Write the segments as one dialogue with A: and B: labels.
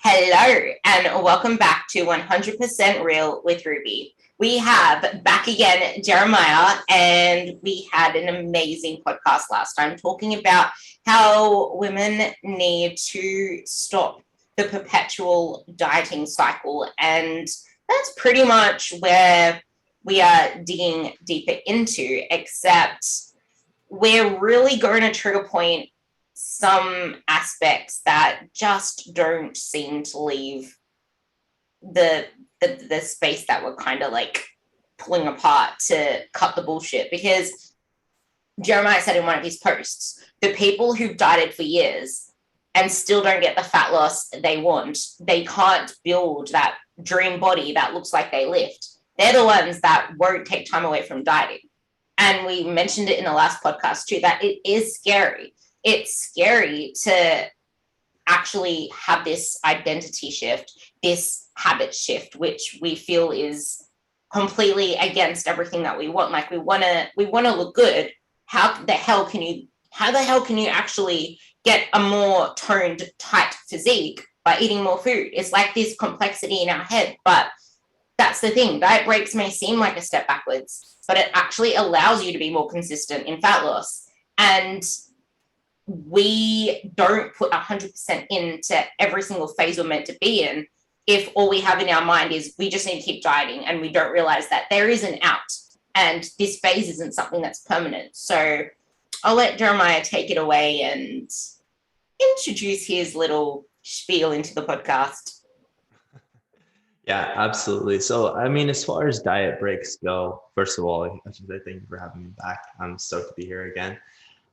A: Hello, and welcome back to 100% Real with Ruby. We have back again Jeremiah, and we had an amazing podcast last time talking about how women need to stop the perpetual dieting cycle. And that's pretty much where we are digging deeper into, except we're really going to trigger point some aspects that just don't seem to leave the space that we're kind of like pulling apart to cut the bullshit. Because Jeremiah said in one of his posts, the people who've dieted for years and still don't get the fat loss they want, they can't build that dream body that looks like they lift. They're the ones that won't take time away from dieting. And we mentioned it in the last podcast too, that it is scary. It's scary to actually have this identity shift, this habit shift, which we feel is completely against everything that we want. Like we want to look good. How the hell can you actually get a more toned, tight physique by eating more food? It's like this complexity in our head, but that's the thing. Diet breaks may seem like a step backwards, but it actually allows you to be more consistent in fat loss. And we don't put 100% into every single phase we're meant to be in if all we have in our mind is we just need to keep dieting, and we don't realize that there is an out and this phase isn't something that's permanent. So I'll let Jeremiah take it away and introduce his little spiel into the podcast.
B: Yeah, absolutely. So, I mean, as far as diet breaks go, first of all, I should say thank you for having me back. I'm stoked to be here again.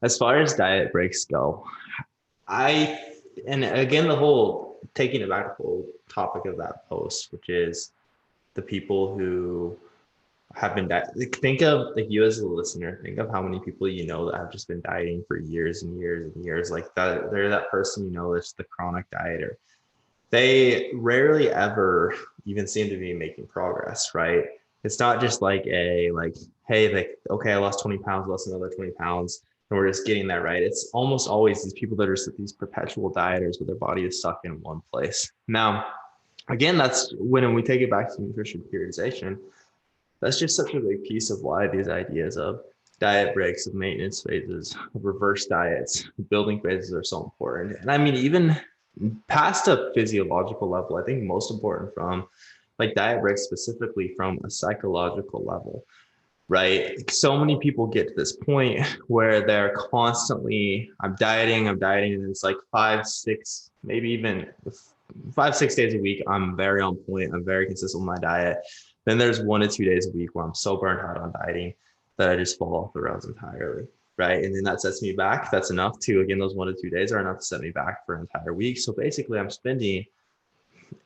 B: As far as diet breaks go, and again, the whole taking it back, the whole topic of that post, which is the people who have been think of, like, you as a listener, think of how many people you know that have just been dieting for years and years and years. Like that, they're that person, that's the chronic dieter. They rarely ever even seem to be making progress, right? It's not just like hey, like, okay, I lost 20 pounds, lost another 20 pounds, and we're just getting that right. It's almost always these people that are these perpetual dieters where their body is stuck in one place. Now, again, that's when we take it back to nutrition periodization. That's just such a big piece of why these ideas of diet breaks, of maintenance phases, of reverse diets, building phases are so important. And I mean, even past a physiological level, I think most important from like diet breaks specifically from a psychological level, right? So many people get to this point where they're constantly, I'm dieting, and it's like 5, 6, maybe even 5, 6 days a week. I'm very on point. I'm very consistent with my diet. Then there's 1 to 2 days a week where I'm so burnt out on dieting that I just fall off the rails entirely. Right. And then that sets me back. That's enough to, again, those 1 to 2 days are enough to set me back for an entire week. So basically I'm spending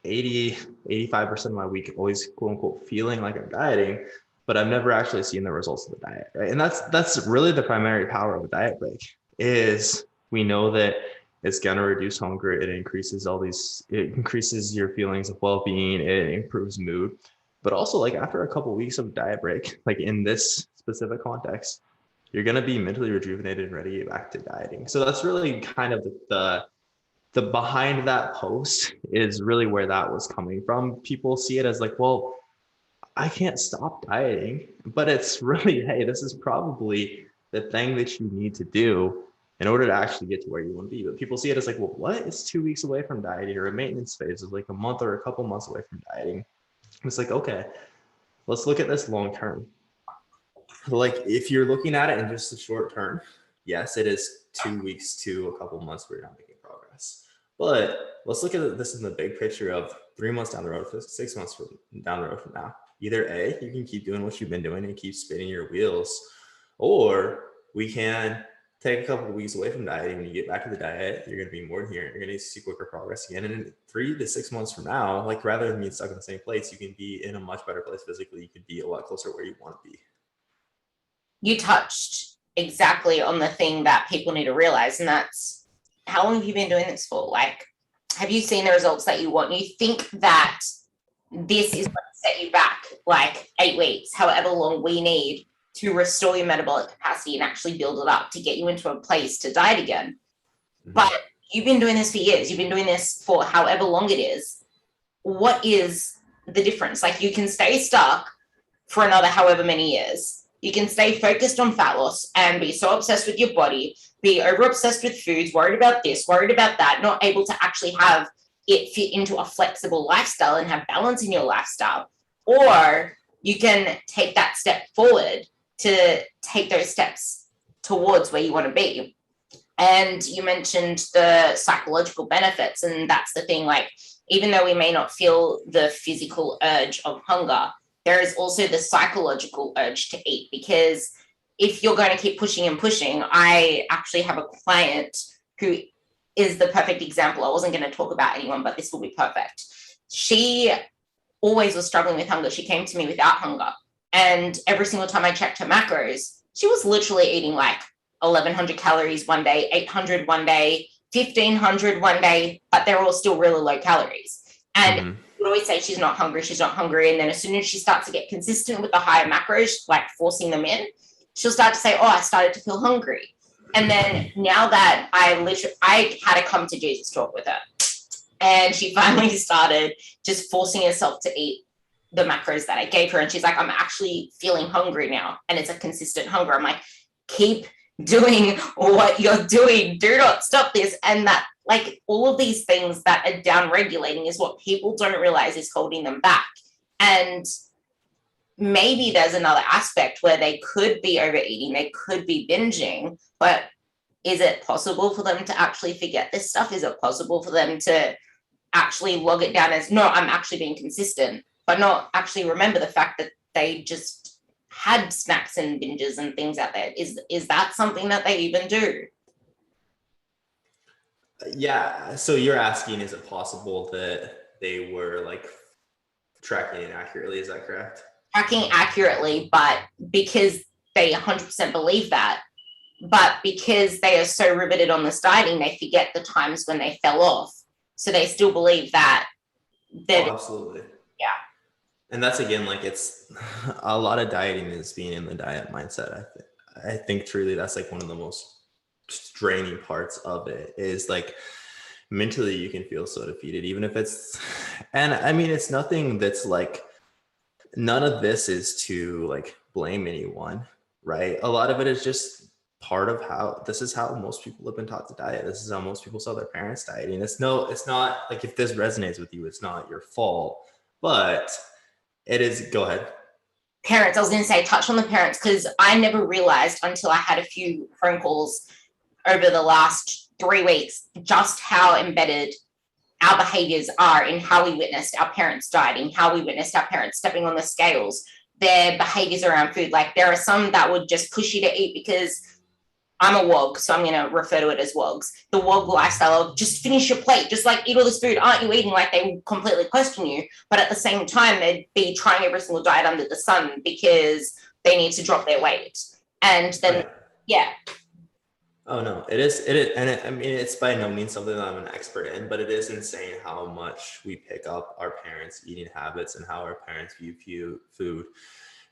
B: 85% of my week always, quote unquote, feeling like I'm dieting, but I've never actually seen the results of the diet. Right. And that's really the primary power of a diet break, is we know that it's going to reduce hunger. It increases your feelings of well-being. It improves mood. But also, like, after a couple of weeks of diet break, like in this specific context, you're going to be mentally rejuvenated and ready to get back to dieting. So that's really kind of the behind that post is really where that was coming from. People see it as like, well, I can't stop dieting, but it's really, hey, this is probably the thing that you need to do in order to actually get to where you want to be. But people see it as like, well, what? It's 2 weeks away from dieting, or a maintenance phase is like a month or a couple months away from dieting. It's like, okay, let's look at this long term. Like, if you're looking at it in just the short term, yes, it is 2 weeks to a couple months where you're not making progress. But let's look at this in the big picture of 3 months down the road, 6 months down the road from now. Either A, you can keep doing what you've been doing and keep spinning your wheels, or we can take a couple of weeks away from dieting. When you get back to the diet, you're going to be more adherent. You're going to see quicker progress again. And in 3 to 6 months from now, like, rather than being stuck in the same place, you can be in a much better place physically. You could be a lot closer where you want to be.
A: You touched exactly on the thing that people need to realize, and that's, how long have you been doing this for? Like, have you seen the results that you want? You think that this is going to set you back like 8 weeks, however long we need to restore your metabolic capacity and actually build it up to get you into a place to diet again. Mm-hmm. But you've been doing this for years, you've been doing this for however long it is. What is the difference? Like, you can stay stuck for another however many years. You can stay focused on fat loss and be so obsessed with your body, be over obsessed with foods, worried about this, worried about that, not able to actually have it fit into a flexible lifestyle and have balance in your lifestyle. Or you can take that step forward to take those steps towards where you want to be. And you mentioned the psychological benefits, and that's the thing, like, even though we may not feel the physical urge of hunger, there is also the psychological urge to eat, because if you're going to keep pushing and pushing, I actually have a client who is the perfect example. I wasn't going to talk about anyone, but this will be perfect. She always was struggling with hunger. She came to me without hunger. And every single time I checked her macros, she was literally eating like 1,100 calories one day, 800 one day, 1,500 one day, but they're all still really low calories. And would always say she's not hungry, she's not hungry. And then as soon as she starts to get consistent with the higher macros, like forcing them in, she'll start to say, oh, I started to feel hungry. And then now that I had a come to Jesus talk with her, and she finally started just forcing herself to eat the macros that I gave her. And she's like, I'm actually feeling hungry now. And it's a consistent hunger. I'm like, keep doing what you're doing. Do not stop this. And that, like, all of these things that are down regulating is what people don't realize is holding them back. And maybe there's another aspect where they could be overeating, they could be binging, but is it possible for them to actually forget this stuff? Is it possible for them to actually log it down as, no, I'm actually being consistent, but not actually remember the fact that they just had snacks and binges and things out there? Is that something that they even do?
B: Yeah. So you're asking, is it possible that they were like tracking it accurately? Is that correct?
A: Tracking accurately, but because they 100% believe that, but because they are so riveted on this dieting, they forget the times when they fell off. So they still believe that.
B: Oh, absolutely.
A: Yeah.
B: And that's, again, like, it's a lot of dieting is being in the diet mindset. I think truly that's like one of the most draining parts of it, is like mentally you can feel so defeated, even if it's, and I mean, it's nothing that's like, none of this is to like blame anyone, right? A lot of it is just part of how, this is how most people have been taught to diet. This is how most people saw their parents dieting. It's not like, if this resonates with you, it's not your fault, but it is. Go ahead.
A: Parents, I was going to say, touch on the parents, because I never realized until I had a few phone calls over the last 3 weeks just how embedded our behaviors are in how we witnessed our parents dieting, how we witnessed our parents stepping on the scales, their behaviors around food. Like, there are some that would just push you to eat because I'm a wog, so I'm going to refer to it as wogs. The wog lifestyle of just finish your plate, just like eat all this food. Aren't you eating? Like, they completely question you. But at the same time, they'd be trying every single diet under the sun because they need to drop their weight. And then, right. Yeah.
B: Oh no, it is. And I mean, it's by no means something that I'm an expert in, but it is insane how much we pick up our parents' eating habits and how our parents view food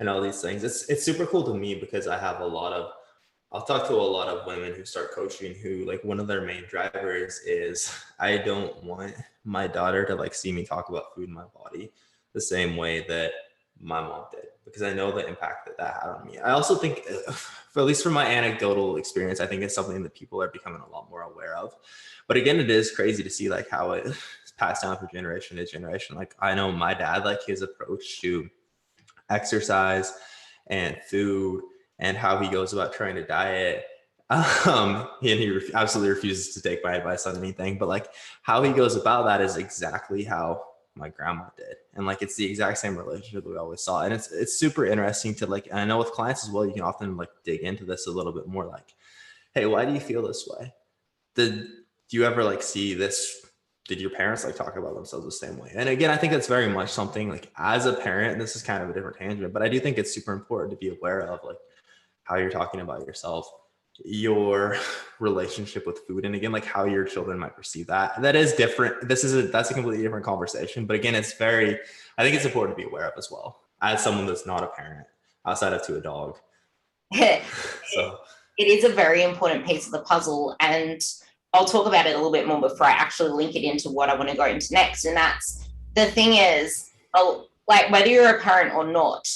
B: and all these things. It's super cool to me because I'll talk to a lot of women who start coaching who, like, one of their main drivers is, I don't want my daughter to like see me talk about food in my body the same way that my mom did, because I know the impact that had on me. I also think, at least from my anecdotal experience, I think it's something that people are becoming a lot more aware of. But again, it is crazy to see like how it is passed down from generation to generation. Like, I know my dad, like, his approach to exercise and food and how he goes about trying to diet. And he absolutely refuses to take my advice on anything, but like how he goes about that is exactly how my grandma did. And like, it's the exact same relationship we always saw. And it's super interesting to like, and I know with clients as well, you can often like dig into this a little bit more, like, hey, why do you feel this way? Do you ever like see this? Did your parents like talk about themselves the same way? And again, I think that's very much something like, as a parent, this is kind of a different tangent, but I do think it's super important to be aware of like how you're talking about yourself, your relationship with food, and again, like how your children might perceive that. That is different. That's a completely different conversation. But again, I think it's important to be aware of as well, as someone that's not a parent outside of to a dog.
A: So it is a very important piece of the puzzle. And I'll talk about it a little bit more before I actually link it into what I want to go into next. And that's the thing is, like whether you're a parent or not,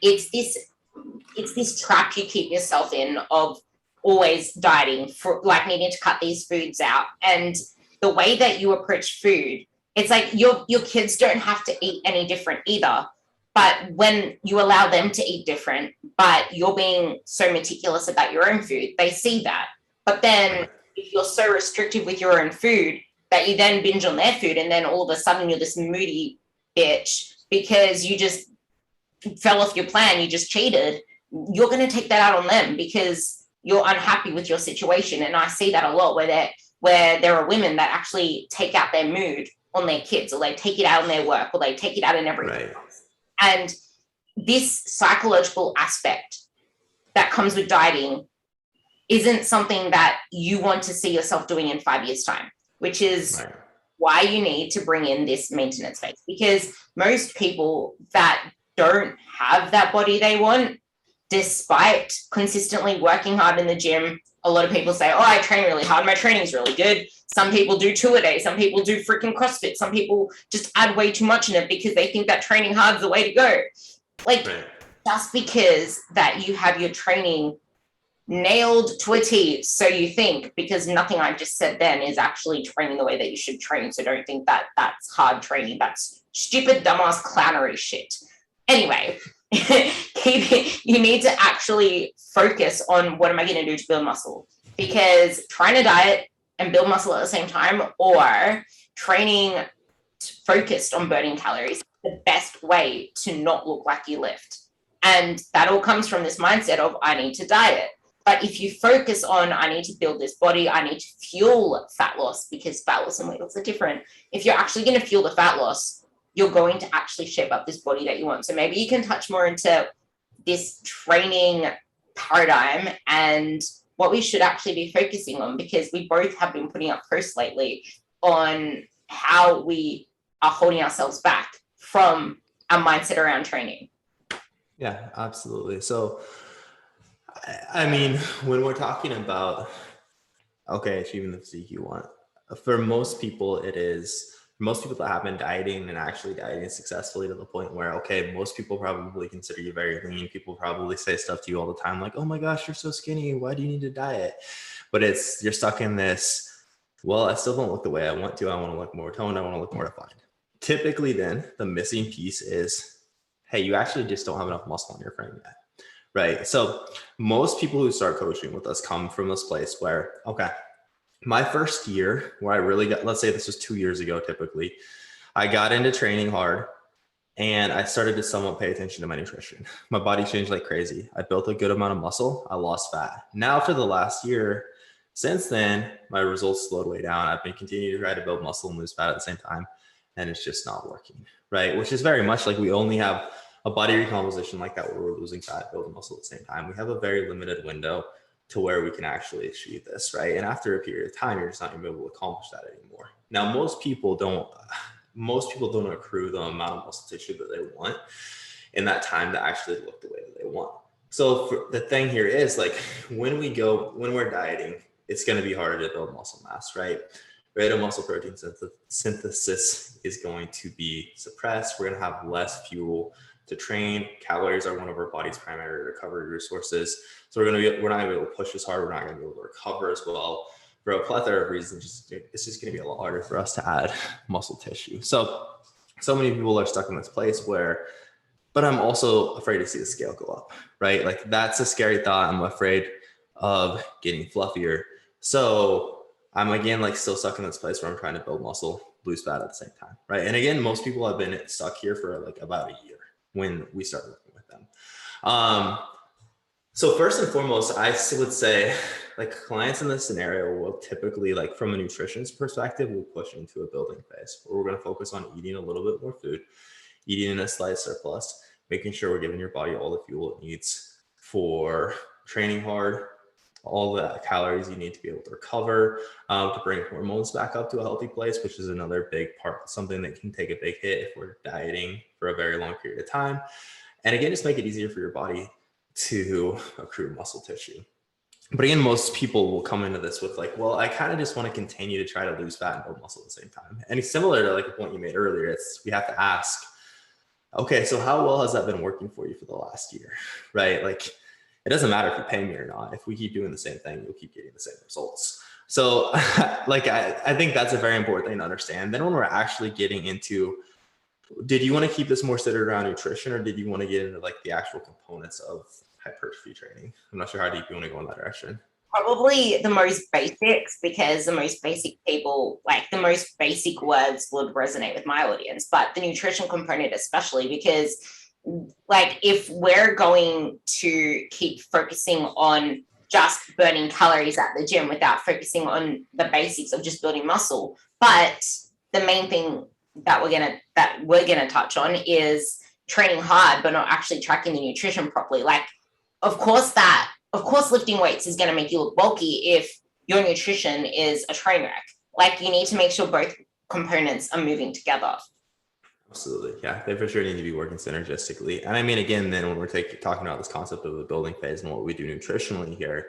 A: it's this trap you keep yourself in of always dieting, for like needing to cut these foods out. And the way that you approach food, it's like your kids don't have to eat any different either. But when you allow them to eat different, but you're being so meticulous about your own food, they see that. But then if you're so restrictive with your own food that you then binge on their food, and then all of a sudden you're this moody bitch because you just fell off your plan, you just cheated, you're going to take that out on them because you're unhappy with your situation. And I see that a lot where there are women that actually take out their mood on their kids, or they take it out on their work, or they take it out in everything. Right. And this psychological aspect that comes with dieting isn't something that you want to see yourself doing in 5 years' time, which is right. Why you need to bring in this maintenance phase. Because most people that don't have that body they want, despite consistently working hard in the gym, a lot of people say, oh, I train really hard, my training's really good. Some people do 2 a day, some people do freaking CrossFit, some people just add way too much in it because they think that training hard is the way to go. Like, right. Just because that you have your training nailed to a T, so you think, because nothing I just said then is actually training the way that you should train. So don't think that that's hard training. That's stupid, dumbass clownery shit. Anyway, you need to actually focus on what am I going to do to build muscle, because trying to diet and build muscle at the same time, or training focused on burning calories, is the best way to not look like you lift. And that all comes from this mindset of I need to diet. But if you focus on I need to build this body, I need to fuel fat loss, because fat loss and weight loss are different. If you're actually going to fuel the fat loss, you're going to actually shape up this body that you want. So maybe you can touch more into this training paradigm and what we should actually be focusing on, because we both have been putting up posts lately on how we are holding ourselves back from our mindset around training.
B: Yeah, absolutely. So, I mean, when we're talking about, okay, achieving the physique you want, for most people, most people that have been dieting and actually dieting successfully to the point where, okay, most people probably consider you very lean. People probably say stuff to you all the time like, oh my gosh, you're so skinny. Why do you need to diet? But you're stuck in this, well, I still don't look the way I want to. I want to look more toned. I want to look more defined. Typically then the missing piece is, hey, you actually just don't have enough muscle in your frame yet. Right. So most people who start coaching with us come from this place where, okay, my first year where I really got, let's say this was 2 years ago, typically, I got into training hard and I started to somewhat pay attention to my nutrition. My body changed like crazy. I built a good amount of muscle. I lost fat. Now for the last year, since then, my results slowed way down. I've been continuing to try to build muscle and lose fat at the same time, and it's just not working, right? Which is very much like we only have a body recomposition like that where we're losing fat, building muscle at the same time. We have a very limited window to where we can actually achieve this, right? And after a period of time, you're just not going to be able to accomplish that anymore. Now, most people don't accrue the amount of muscle tissue that they want in that time to actually look the way that they want. So the thing here is, like, when we're dieting, it's going to be harder to build muscle mass, right? Rate of muscle protein synthesis is going to be suppressed. We're going to have less fuel to train. Calories are one of our body's primary recovery resources. So we're not going to be able to push as hard. We're not going to be able to recover as well for a plethora of reasons. It's just going to be a lot harder for us to add muscle tissue. So many people are stuck in this place where, but I'm also afraid to see the scale go up, right? Like, that's a scary thought. I'm afraid of getting fluffier. So I'm again, like, still stuck in this place where I'm trying to build muscle, lose fat at the same time, right? And again, most people have been stuck here for like about a year when we start working with them. So first and foremost, I would say, like, clients in this scenario will typically, like, from a nutritionist perspective, we'll push into a building phase where we're going to focus on eating a little bit more food, eating in a slight surplus, making sure we're giving your body all the fuel it needs for training hard, all the calories you need to be able to recover, to bring hormones back up to a healthy place, which is another big part, something that can take a big hit if we're dieting for a very long period of time. And again, just make it easier for your body to accrue muscle tissue. But again, most people will come into this with like, well, I kind of just want to continue to try to lose fat and build muscle at the same time. And it's similar to like the point you made earlier. It's, we have to ask, okay, so how well has that been working for you for the last year, right? Like, it doesn't matter if you pay me or not. If we keep doing the same thing, you'll keep getting the same results. So like, I think that's a very important thing to understand. Then when we're actually getting into, did you want to keep this more centered around nutrition, or did you want to get into like the actual components of hypertrophy training? I'm not sure how deep you want to go in that direction.
A: Probably the most basics, because the most basic people, like the most basic words would resonate with my audience, but the nutrition component especially, because like if we're going to keep focusing on just burning calories at the gym without focusing on the basics of just building muscle, but the main thing that we're gonna touch on is training hard but not actually tracking the nutrition properly. Like, of course lifting weights is going to make you look bulky if your nutrition is a train wreck. Like, you need to make sure both components are moving together.
B: Absolutely. Yeah, they for sure need to be working synergistically. And I mean, again, then when we're talking about this concept of the building phase and what we do nutritionally here,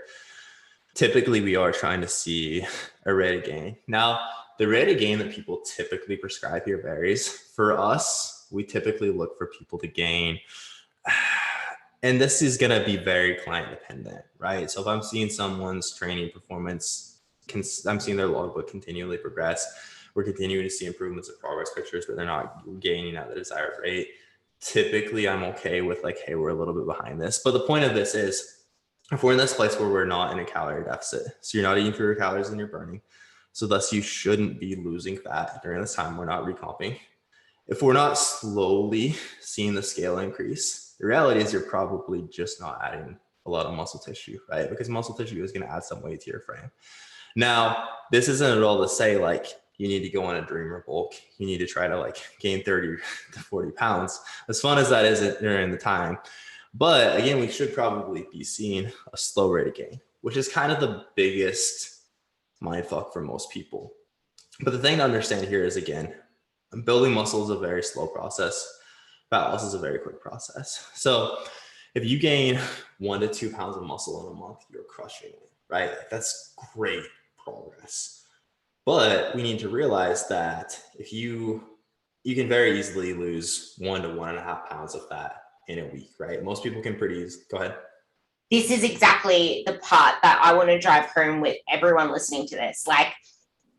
B: typically we are trying to see a rate of gain. Now, the rate of gain that people typically prescribe here varies. For us, we typically look for people to gain, and this is going to be very client dependent, right? So if I'm seeing someone's training performance, I'm seeing their logbook continually progress, we're continuing to see improvements of progress pictures, but they're not gaining at the desired rate. Typically, I'm okay with like, hey, we're a little bit behind this. But the point of this is, if we're in this place where we're not in a calorie deficit, so you're not eating fewer calories than you're burning, so thus you shouldn't be losing fat during this time. We're not recomping. If we're not slowly seeing the scale increase, the reality is you're probably just not adding a lot of muscle tissue, right? Because muscle tissue is going to add some weight to your frame. Now, this isn't at all to say like you need to go on a dreamer bulk. You need to try to like gain 30 to 40 pounds. As fun as that is during the time. But again, we should probably be seeing a slow rate of gain, which is kind of the biggest mindfuck for most people. But the thing to understand here is, again, building muscle is a very slow process. Fat loss is a very quick process. So if you gain 1 to 2 pounds of muscle in a month, you're crushing it, right? That's great progress. But we need to realize that if you can very easily lose 1 to 1.5 pounds of fat in a week, right? Most people can pretty easily. Go ahead.
A: This is exactly the part that I want to drive home with everyone listening to this. Like,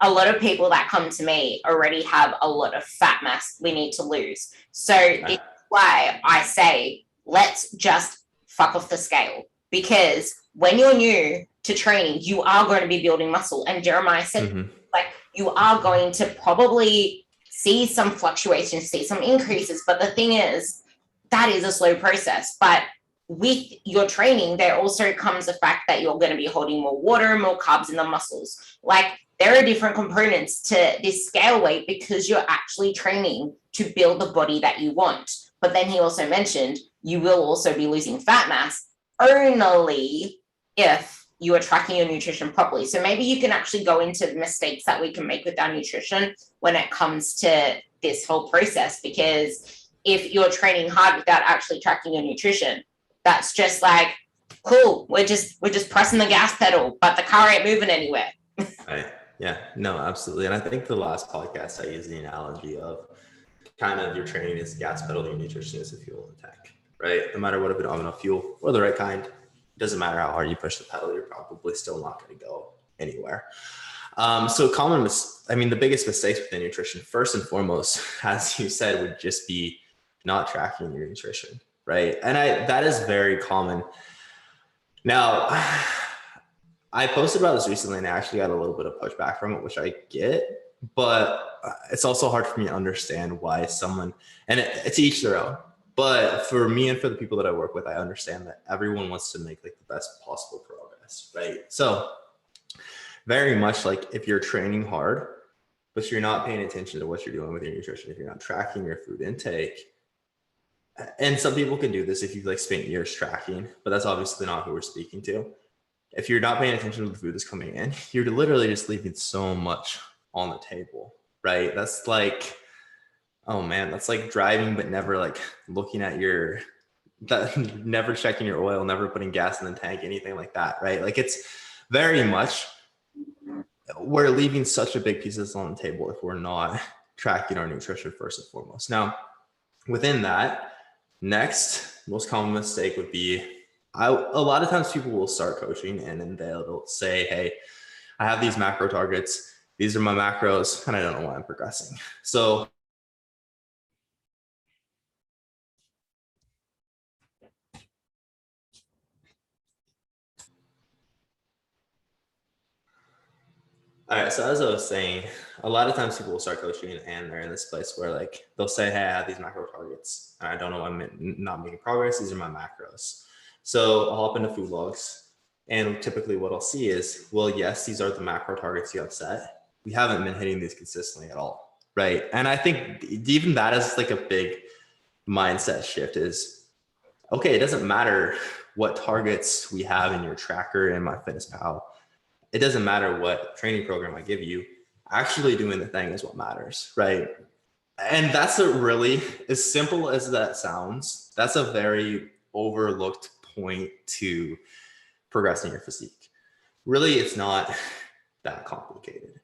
A: a lot of people that come to me already have a lot of fat mass we need to lose. So it's why I say, let's just fuck off the scale. Because when you're new to training, you are going to be building muscle. And Jeremiah said, like, you are going to probably see some fluctuations, see some increases. But the thing is, that is a slow process. But with your training, there also comes the fact that you're going to be holding more water, more carbs in the muscles. Like, there are different components to this scale weight because you're actually training to build the body that you want. But then he also mentioned you will also be losing fat mass only if you are tracking your nutrition properly. So maybe you can actually go into the mistakes that we can make with our nutrition when it comes to this whole process. Because if you're training hard without actually tracking your nutrition, that's just like, cool, we're just pressing the gas pedal, but the car ain't moving anywhere.
B: Right. Yeah, no, absolutely. And I think the last podcast I used the analogy of kind of your training is the gas pedal, your nutrition is the fuel in the tank, right? No matter what, if you don't have enough fuel or the right kind, it doesn't matter how hard you push the pedal, you're probably still not going to go anywhere. So the biggest mistakes with the nutrition, first and foremost, as you said, would just be not tracking your nutrition, right? And that is very common. Now, I posted about this recently and I actually got a little bit of pushback from it, which I get, but it's also hard for me to understand why someone, and it's each their own, but for me and for the people that I work with, I understand that everyone wants to make like the best possible progress, right? So very much like if you're training hard, but you're not paying attention to what you're doing with your nutrition, if you're not tracking your food intake, and some people can do this if you've like spent years tracking, but that's obviously not who we're speaking to. If you're not paying attention to the food that's coming in, you're literally just leaving so much on the table, right? That's like, oh man, that's like driving, but never like looking at your that never checking your oil, never putting gas in the tank, anything like that, right? Like it's very much, we're leaving such a big piece of this on the table if we're not tracking our nutrition first and foremost. Now, within that, next most common mistake would be, a lot of times people will start coaching and then they'll say, hey, I have these macro targets. These are my macros, and I don't know why I'm progressing. So all right, so as I was saying, a lot of times people will start coaching and they're in this place where like they'll say, hey, I have these macro targets and I don't know why I'm not making progress. These are my macros. So I'll hop into food logs, and typically what I'll see is, well, yes, these are the macro targets you have set. We haven't been hitting these consistently at all, right? And I think even that is like a big mindset shift is, okay, it doesn't matter what targets we have in your tracker in MyFitnessPal. It doesn't matter what training program I give you. Actually doing the thing is what matters, right? And that's a really, as simple as that sounds, that's a very overlooked point to progressing your physique. Really, it's not that complicated.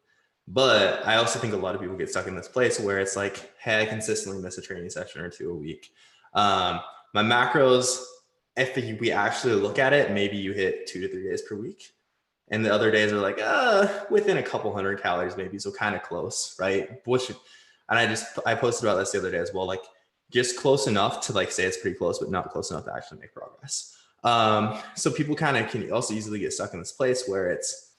B: But I also think a lot of people get stuck in this place where it's like, hey, I consistently miss a training session or two a week. My macros, if we actually look at it, maybe you hit 2 to 3 days per week. And the other days are like, within a couple hundred calories, maybe. So kind of close, right? And I posted about this the other day as well, like just close enough to like say it's pretty close, but not close enough to actually make progress. So people kind of can also easily get stuck in this place where it's,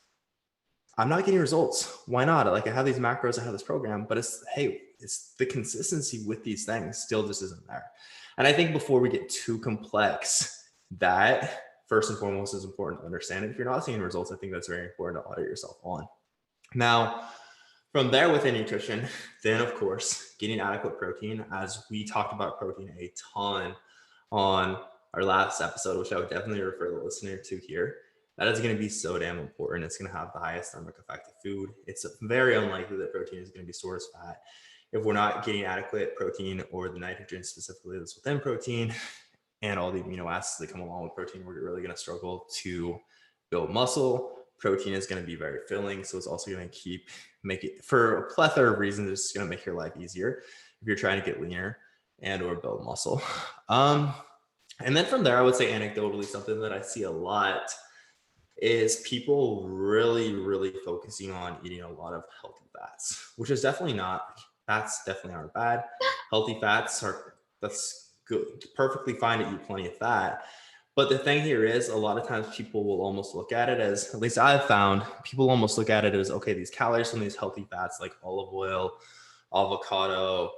B: I'm not getting results. Why not? Like I have these macros, I have this program, but it's the consistency with these things still just isn't there. And I think before we get too complex, that first and foremost is important to understand it. If you're not seeing results, I think that's very important to audit yourself on. Now, from there within nutrition, then of course, getting adequate protein, as we talked about protein a ton on our last episode, which I would definitely refer the listener to here. That is going to be so damn important. It's going to have the highest thermic effect of food. It's very unlikely that protein is going to be stored as fat if we're not getting adequate protein or the nitrogen specifically that's within protein and all the amino acids that come along with protein. We're really going to struggle to build muscle. Protein is going to be very filling. So it's also going to make it, for a plethora of reasons, it's going to make your life easier if you're trying to get leaner and or build muscle. And then from there, I would say anecdotally, something that I see a lot is people really, really focusing on eating a lot of healthy fats, which is definitely not, fats definitely aren't bad. Healthy fats that's good, perfectly fine to eat plenty of fat. But the thing here is, a lot of times people will almost look at it as, at least I've found, people almost look at it as, okay, these calories from these healthy fats like olive oil, avocado,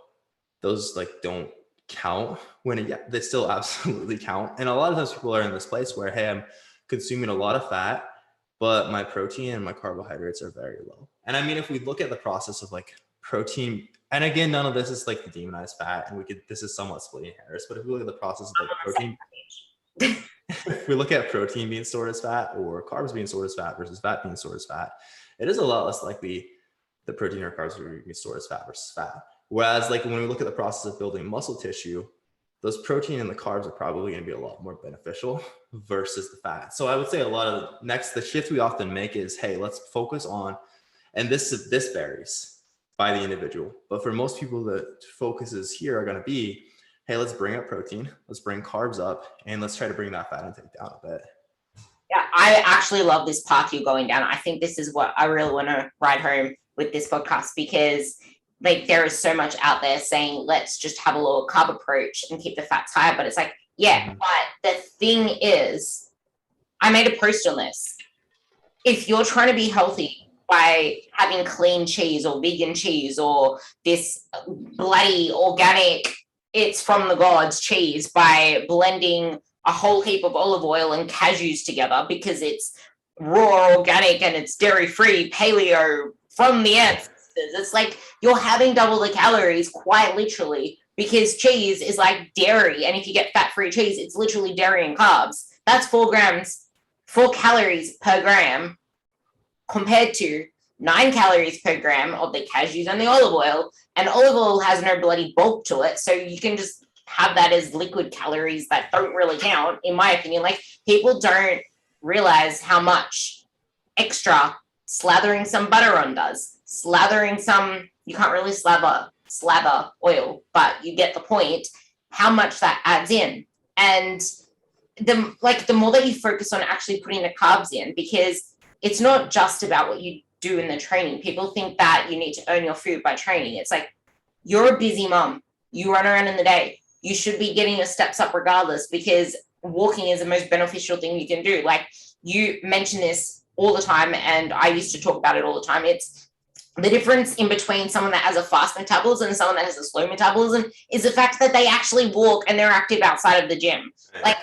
B: those like don't count when they still absolutely count. And a lot of times people are in this place where, hey, I'm consuming a lot of fat, but my protein and my carbohydrates are very low. And I mean, if we look at the process of like protein, and again, none of this is like the demonized fat, and this is somewhat splitting hairs, but if we look at the process of like protein, if we look at protein being stored as fat or carbs being stored as fat versus fat being stored as fat, it is a lot less likely the protein or carbs are being stored as fat versus fat. Whereas like when we look at the process of building muscle tissue, those protein and the carbs are probably going to be a lot more beneficial versus the fat. So I would say the shift we often make is, hey, let's focus on, and this varies by the individual, but for most people, the focuses here are going to be, hey, let's bring up protein, let's bring carbs up, and let's try to bring that fat intake down a bit.
A: Yeah, I actually love this path you're going down. I think this is what I really want to ride home with this podcast, because like there is so much out there saying, let's just have a lower carb approach and keep the fats higher. But it's like, yeah, but the thing is, I made a post on this. If you're trying to be healthy by having clean cheese or vegan cheese or this bloody organic, it's from the gods cheese, by blending a whole heap of olive oil and cashews together because it's raw organic and it's dairy-free, paleo, from the ancestors. It's like you're having double the calories, quite literally, because cheese is like dairy. And if you get fat-free cheese, it's literally dairy and carbs. That's 4 calories per gram compared to 9 calories per gram of the cashews and the olive oil. And olive oil has no bloody bulk to it. So you can just have that as liquid calories that don't really count, in my opinion. Like, people don't realize how much extra slathering some butter on does. Slathering some, you can't really slather oil, but you get the point, how much that adds in. And the more that you focus on actually putting the carbs in, because it's not just about what you do in the training. People think that you need to earn your food by training. It's like, you're a busy mom. You run around in the day. You should be getting your steps up regardless, because walking is the most beneficial thing you can do. Like, you mention this all the time, and I used to talk about it all the time. It's the difference in between someone that has a fast metabolism and someone that has a slow metabolism is the fact that they actually walk and they're active outside of the gym. Like,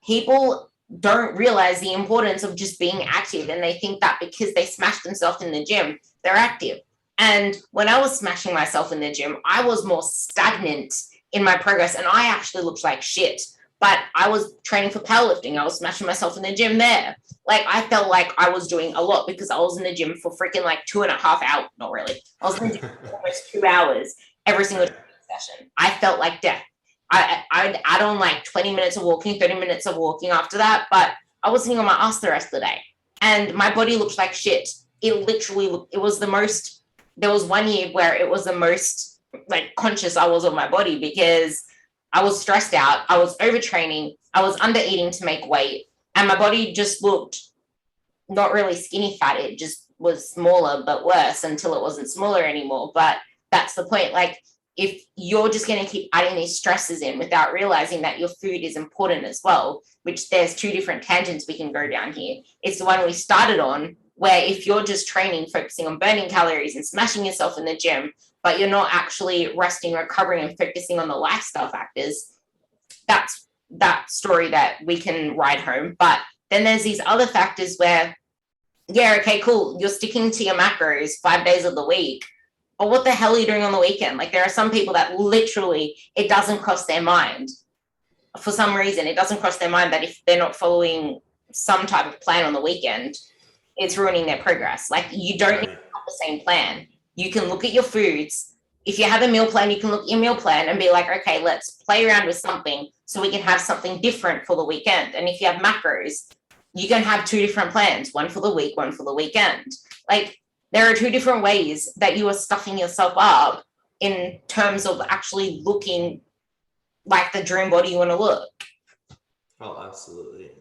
A: people don't realize the importance of just being active, and they think that because they smash themselves in the gym, they're active. And when I was smashing myself in the gym, I was more stagnant in my progress, and I actually looked like shit. But I was training for powerlifting. I was smashing myself in the gym there. Like, I felt like I was doing a lot because I was in the gym for freaking like 2.5 hours. Not really. I was in the gym for almost 2 hours every single session. I felt like death. I'd add on like 20 minutes of walking, 30 minutes of walking after that. But I was sitting on my ass the rest of the day. And my body looked like shit. It literally, it was the most, there was 1 year where it was the most like conscious I was of my body, because I was stressed out. I was overtraining. I was under eating to make weight. And my body just looked not really skinny fat. It just was smaller, but worse, until it wasn't smaller anymore. But that's the point. Like, if you're just going to keep adding these stresses in without realizing that your food is important as well, which there's 2 different tangents we can go down here. It's the one we started on, where if you're just training, focusing on burning calories and smashing yourself in the gym, but you're not actually resting, recovering, and focusing on the lifestyle factors, that's that story that we can ride home. But then there's these other factors where, yeah, okay, cool, you're sticking to your macros 5 days of the week, but what the hell are you doing on the weekend? Like, there are some people that literally, it doesn't cross their mind. For some reason, it doesn't cross their mind that if they're not following some type of plan on the weekend, it's ruining their progress. Like, you don't need to have the same plan. You can look at your foods. If you have a meal plan, you can look at your meal plan and be like, okay, let's play around with something so we can have something different for the weekend. And if you have macros, you can have 2 different plans, one for the week, one for the weekend. Like, there are 2 different ways that you are stuffing yourself up in terms of actually looking like the dream body you want to look.
B: Oh, absolutely.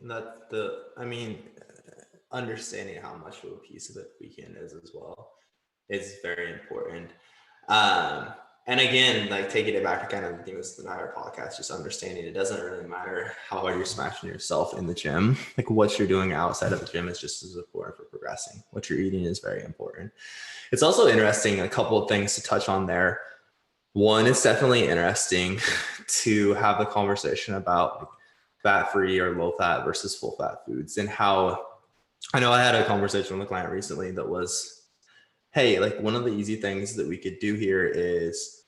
B: Understanding how much of a piece of it weekend is as well is very important. And again, like, taking it back to kind of the entire podcast, just understanding it doesn't really matter how hard you're smashing yourself in the gym. Like, what you're doing outside of the gym is just as important for progressing. What you're eating is very important. It's also interesting, a couple of things to touch on there. One, it's definitely interesting to have the conversation about like fat-free or low-fat versus full-fat foods, and how, I know I had a conversation with a client recently that was, hey, like, one of the easy things that we could do here is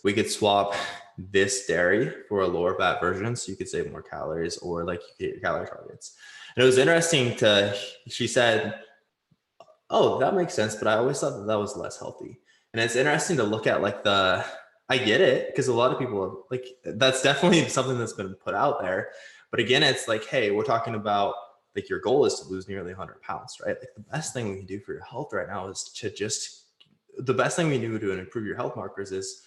B: we could swap this dairy for a lower fat version so you could save more calories, or like you could hit your calorie targets. And it was interesting she said, oh, that makes sense, but I always thought that was less healthy. And it's interesting to look at like I get it, because a lot of people like, that's definitely something that's been put out there. But again, it's like, hey, we're talking about like, your goal is to lose nearly 100 pounds, right? Like, the best thing we can do for your health right now is the best thing we can do to improve your health markers is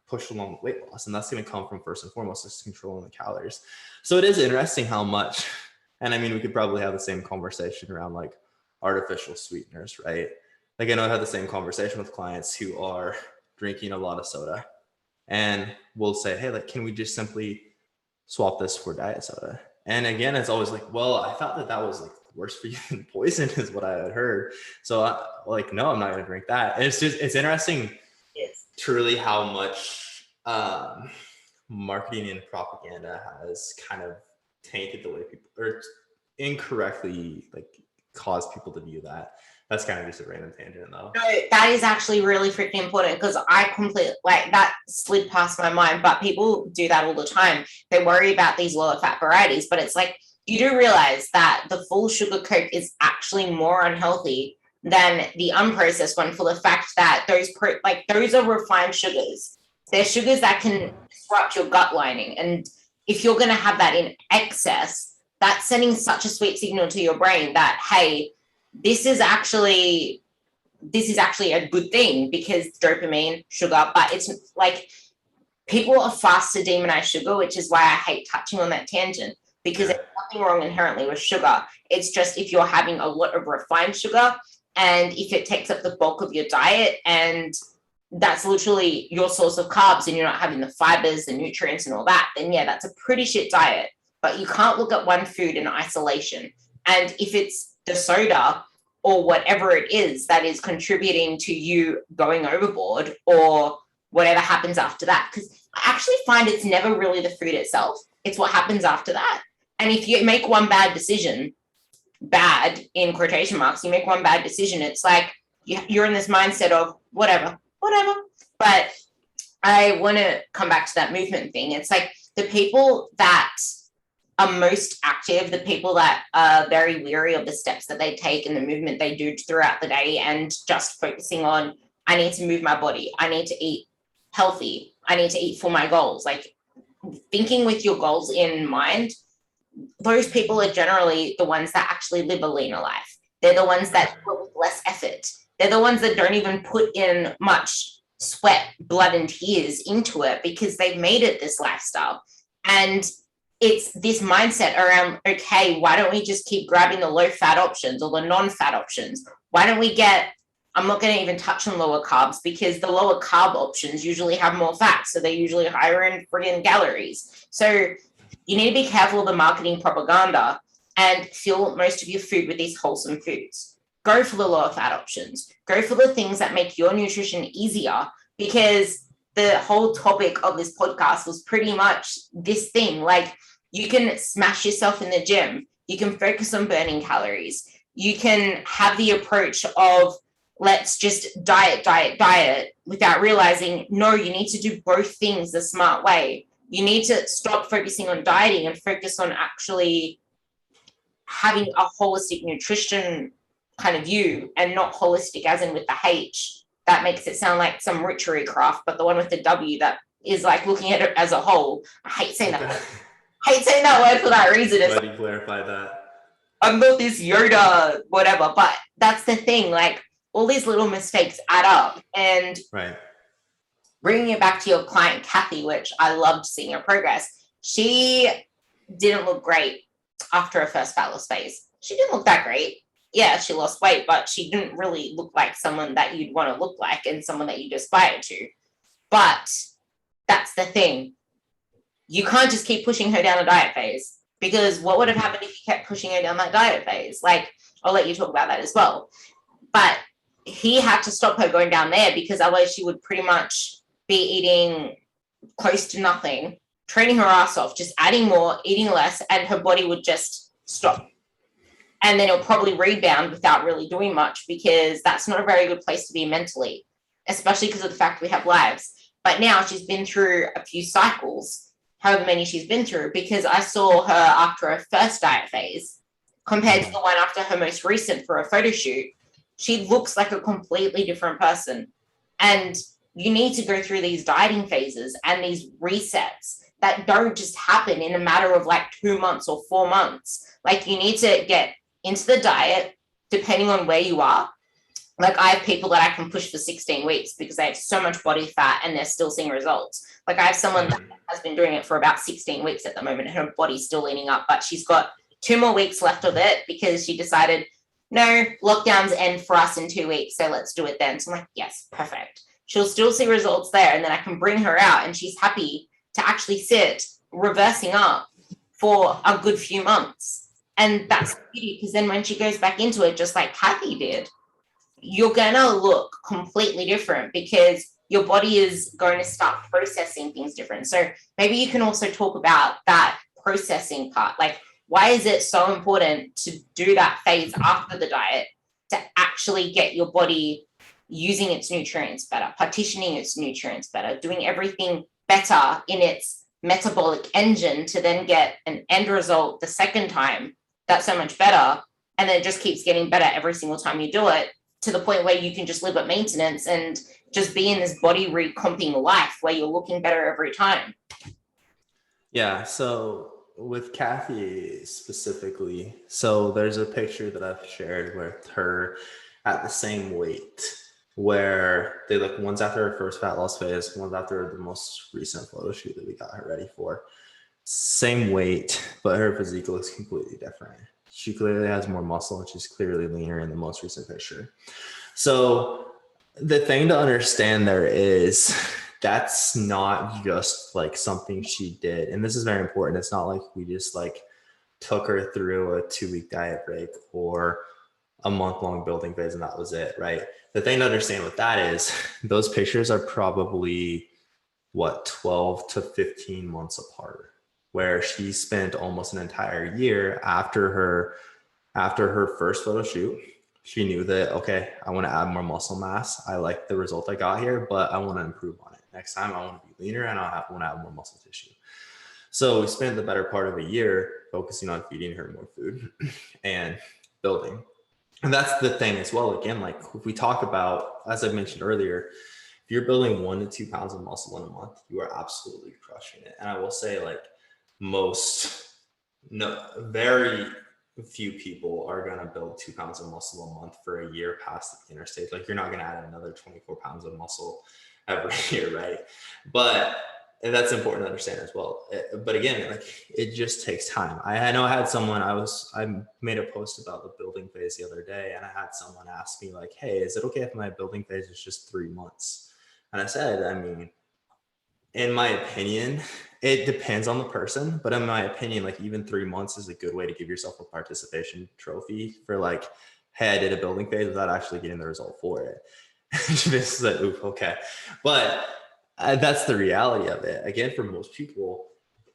B: push along weight loss. And that's going to come from, first and foremost, just controlling the calories. So it is interesting how much, and I mean, we could probably have the same conversation around like artificial sweeteners, right? Like, I know I had the same conversation with clients who are drinking a lot of soda, and we'll say, hey, like, can we just simply swap this for diet soda? And again, it's always like, well, I thought that was like worse for you than poison is what I had heard. So no, I'm not going to drink that. And it's interesting truly how much marketing and propaganda has kind of tainted the way people, or incorrectly like caused people to view that. That's kind of just a random tangent though.
A: No, that is actually really freaking important, because I completely, like, that slid past my mind, but people do that all the time. They worry about these lower fat varieties, but it's like, you do realize that the full sugar Coke is actually more unhealthy than the unprocessed one, for the fact that those are refined sugars. They're sugars that can disrupt your gut lining. And if you're going to have that in excess, that's sending such a sweet signal to your brain that, hey, this is actually a good thing because dopamine, sugar, but it's like people are fast to demonize sugar, which is why I hate touching on that tangent, because there's nothing wrong inherently with sugar. It's just if you're having a lot of refined sugar and if it takes up the bulk of your diet and that's literally your source of carbs and you're not having the fibers, the nutrients and all that, then yeah, that's a pretty shit diet. But you can't look at one food in isolation. And if it's the soda or whatever it is that is contributing to you going overboard or whatever happens after that, because I actually find it's never really the food itself. It's what happens after that. And if you make one bad decision, bad in quotation marks, you make one bad decision, it's like you're in this mindset of whatever. But I want to come back to that movement thing. It's like the people that are most active, the people that are very weary of the steps that they take and the movement they do throughout the day and just focusing on, I need to move my body, I need to eat healthy, I need to eat for my goals, like thinking with your goals in mind, those people are generally the ones that actually live a leaner life. They're the ones that put less effort. They're the ones that don't even put in much sweat, blood, and tears into it because they've made it this lifestyle. And it's this mindset around, okay, why don't we just keep grabbing the low-fat options or the non-fat options? Why don't we I'm not going to even touch on lower carbs because the lower carb options usually have more fat. So they're usually higher in friggin' calories. So you need to be careful of the marketing propaganda and fill most of your food with these wholesome foods. Go for the lower fat options. Go for the things that make your nutrition easier, because the whole topic of this podcast was pretty much this thing. Like, you can smash yourself in the gym. You can focus on burning calories. You can have the approach of let's just diet without realizing, no, you need to do both things the smart way. You need to stop focusing on dieting and focus on actually having a holistic nutrition kind of view, and not holistic as in with the H. That makes it sound like some rituary craft, but the one with the W that is like looking at it as a whole. I hate saying that word. I hate saying that word for that reason.
B: Glad you clarify that.
A: I'm not this Yoda, whatever, but that's the thing. Like, all these little mistakes add up. And
B: right.
A: Bringing it back to your client, Kathy, which I loved seeing her progress, she didn't look great after her first fat loss phase. She didn't look that great. Yeah, she lost weight, but she didn't really look like someone that you'd want to look like and someone that you'd aspire to. But that's the thing. You can't just keep pushing her down a diet phase, because what would have happened if you kept pushing her down that diet phase? Like, I'll let you talk about that as well. But he had to stop her going down there, because otherwise she would pretty much be eating close to nothing, training her ass off, just adding more, eating less, and her body would just stop. And then it'll probably rebound without really doing much, because that's not a very good place to be mentally, especially because of the fact we have lives. But now she's been through a few cycles, however many she's been through, because I saw her after her first diet phase compared to the one after her most recent for a photo shoot. She looks like a completely different person. And you need to go through these dieting phases and these resets that don't just happen in a matter of like 2 months or 4 months. Like, you need to get into the diet depending on where you are. Like, I have people that I can push for 16 weeks because they have so much body fat and they're still seeing results. Like, I have someone that has been doing it for about 16 weeks at the moment, and her body's still leaning up, but she's got 2 more weeks left of it because she decided, no, lockdowns end for us in 2 weeks, so let's do it then. So I'm like, yes, perfect. She'll still see results there, and then I can bring her out and she's happy to actually sit reversing up for a good few months. And that's the beauty, because then when she goes back into it, just like Kathy did, you're going to look completely different because your body is going to start processing things different. So maybe you can also talk about that processing part. Like, why is it so important to do that phase after the diet to actually get your body using its nutrients better, partitioning its nutrients better, doing everything better in its metabolic engine to then get an end result the second time that's so much better, and then it just keeps getting better every single time you do it, to the point where you can just live at maintenance and just be in this body recomping life where you're looking better every time.
B: Yeah. So with Kathy specifically, so there's a picture that I've shared with her at the same weight, where they look, one's after her first fat loss phase, one's after the most recent photo shoot that we got her ready for. Same weight, but her physique looks completely different. She clearly has more muscle and she's clearly leaner in the most recent picture. So the thing to understand there is that's not just like something she did. And this is very important. It's not like we just like took her through a 2-week diet break or a month-long building phase and that was it, right? The thing to understand with that is those pictures are probably 12 to 15 months apart, where she spent almost an entire year after her first photo shoot. She knew that, okay, I want to add more muscle mass. I like the result I got here, but I want to improve on it. Next time I want to be leaner and I want to add more muscle tissue. So we spent the better part of a year focusing on feeding her more food and building. And that's the thing as well. Again, like if we talk about, as I mentioned earlier, if you're building 1 to 2 pounds of muscle in a month, you are absolutely crushing it. And I will say, like, very few people are going to build 2 pounds of muscle a month for a year past the beginner stage. Like, you're not going to add another 24 pounds of muscle every year, right? But and that's important to understand as well. But again, like, it just takes time. I know I had someone, I made a post about the building phase the other day, and I had someone ask me like, hey, is it okay if my building phase is just 3 months? And I said, I mean, in my opinion, it depends on the person, but in my opinion, like, even 3 months is a good way to give yourself a participation trophy for like, hey, I did a building phase without actually getting the result for it. Just like, oof, okay. But that's the reality of it. Again, for most people,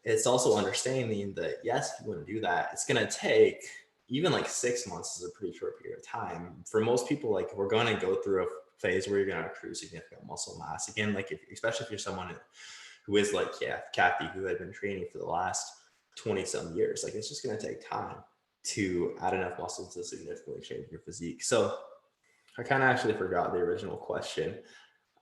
B: it's also understanding that, yes, if you want to do that, it's going to take even like 6 months is a pretty short period of time. For most people, like, we're going to go through a phase where you're going to accrue significant muscle mass. Again, like, especially if you're someone who is like, yeah, Kathy, who had been training for the last 20 some years, like, it's just going to take time to add enough muscle to significantly change your physique. So I kind of actually forgot the original question.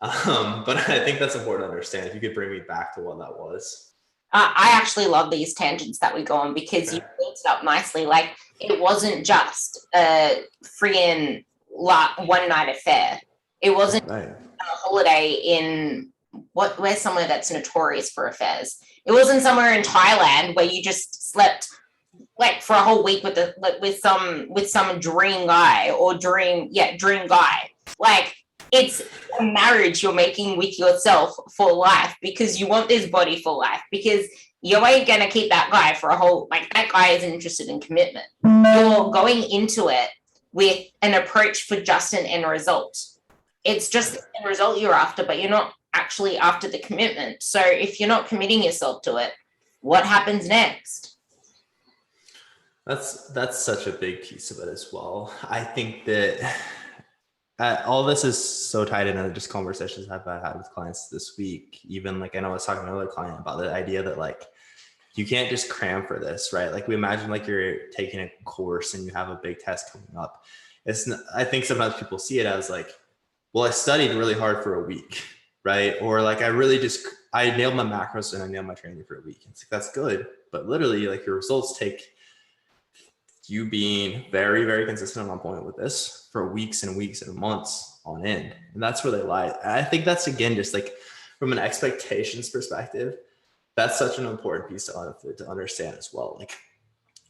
B: But I think that's important to understand. If you could bring me back to what that was.
A: I actually love these tangents that we go on because you built it up nicely. Like, it wasn't just a freaking one night affair. It wasn't a holiday in where's somewhere that's notorious for affairs. It wasn't somewhere in Thailand where you just slept like for a whole week with some dream guy or dream guy. Like, it's a marriage you're making with yourself for life because you want this body for life, because you ain't going to keep that guy for a whole, like, that guy isn't interested in commitment. You're going into it with an approach for just an end result. It's just the end result you're after, but you're not actually after the commitment. So if you're not committing yourself to it, what happens next?
B: That's such a big piece of it as well. I think that all this is so tied into just conversations I've had with clients this week. Even like, I know I was talking to another client about the idea that, like, you can't just cram for this, right? Like, we imagine like you're taking a course and you have a big test coming up. I think sometimes people see it as like, well, I studied really hard for a week, right? Or like, I nailed my macros and I nailed my training for a week. It's like, that's good. But literally, like, your results take you being very, very consistent on point with this for weeks and weeks and months on end. And that's where they lie. And I think that's, again, just like from an expectations perspective, that's such an important piece to understand as well. Like,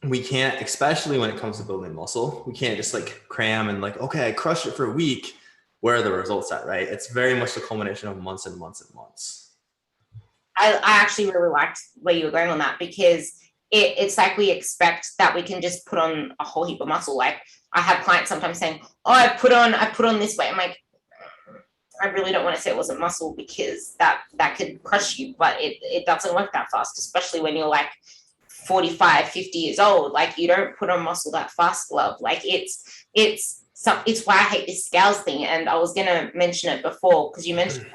B: we can't, especially when it comes to building muscle, we can't just like cram and like, okay, I crushed it for a week. Where are the results at, right? It's very much the culmination of months and months and months.
A: I actually really liked where you were going on that, because it's like we expect that we can just put on a whole heap of muscle. Like, I have clients sometimes saying, oh, I put on this weight. I'm like, I really don't want to say it wasn't muscle, because that could crush you, but it doesn't work that fast, especially when you're like 45, 50 years old. Like, you don't put on muscle that fast, love. Like, it's why I hate this scales thing. And I was going to mention it before, because you mentioned